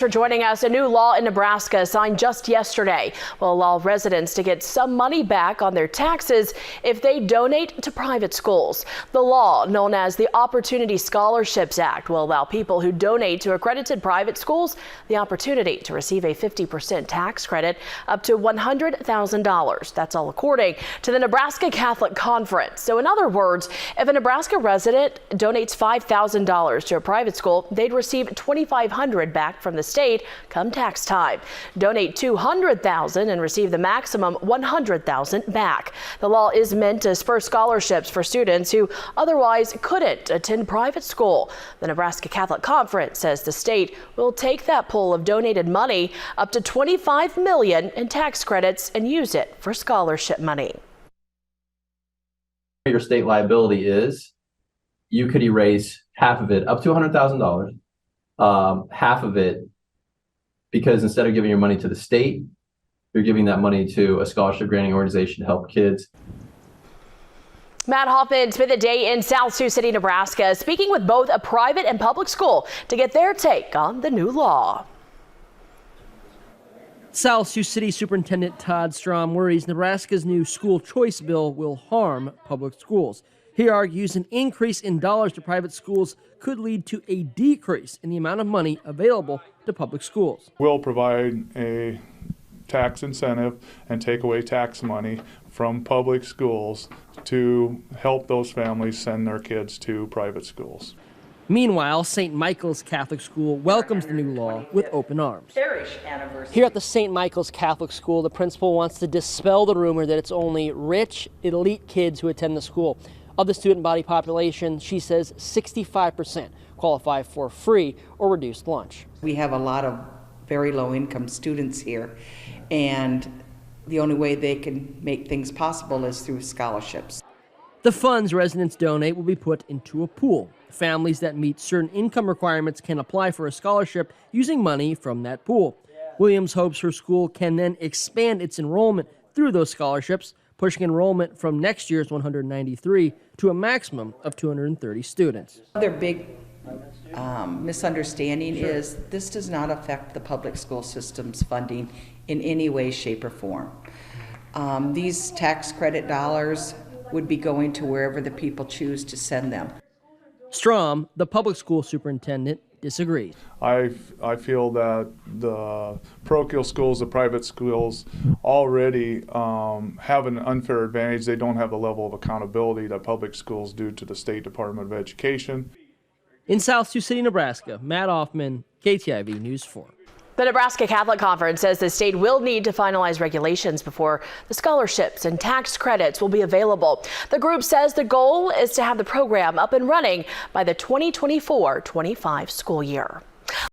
For joining us, a new law in Nebraska signed just yesterday will allow residents to get some money back on their taxes if they donate to private schools. The law, known as the Opportunity Scholarships Act, will allow people who donate to accredited private schools the opportunity to receive a 50% tax credit up to $100,000. That's all according to the Nebraska Catholic Conference. So in other words, if a Nebraska resident donates $5,000 to a private school, they'd receive $2,500 back from the state come tax time. Donate $200,000 and receive the maximum $100,000 back. The law is meant to spur scholarships for students who otherwise couldn't attend private school. The Nebraska Catholic Conference says the state will take that pool of donated money, up to $25 million in tax credits, and use it for scholarship money. Your state liability is, you could erase half of it, up to $100,000, half of it, because instead of giving your money to the state, you're giving that money to a scholarship granting organization to help kids. Matt Hoffman spent the day in South Sioux City, Nebraska, speaking with both a private and public school to get their take on the new law. South Sioux City Superintendent Todd Strom worries Nebraska's new school choice bill will harm public schools. He argues an increase in dollars to private schools could lead to a decrease in the amount of money available to public schools. We'll provide a tax incentive and take away tax money from public schools to help those families send their kids to private schools. Meanwhile, St. Michael's Catholic School welcomes the new law with open arms. Here at the St. Michael's Catholic School, the principal wants to dispel the rumor that it's only rich, elite kids who attend the school. Of the student body population, she says 65% qualify for free or reduced lunch. We have a lot of very low-income students here, and the only way they can make things possible is through scholarships. The funds residents donate will be put into a pool. Families that meet certain income requirements can apply for a scholarship using money from that pool. Williams hopes her school can then expand its enrollment through those scholarships, pushing enrollment from next year's 193 to a maximum of 230 students. Another big misunderstanding is this does not affect the public school system's funding in any way, shape, or form. These tax credit dollars would be going to wherever the people choose to send them. Strom, the public school superintendent, disagrees. I feel that the parochial schools, the private schools, already have an unfair advantage. They don't have the level of accountability that public schools do to the State Department of Education. In South Sioux City, Nebraska, Matt Hoffman, KTIV News 4. The Nebraska Catholic Conference says the state will need to finalize regulations before the scholarships and tax credits will be available. The group says the goal is to have the program up and running by the 2024-25 school year.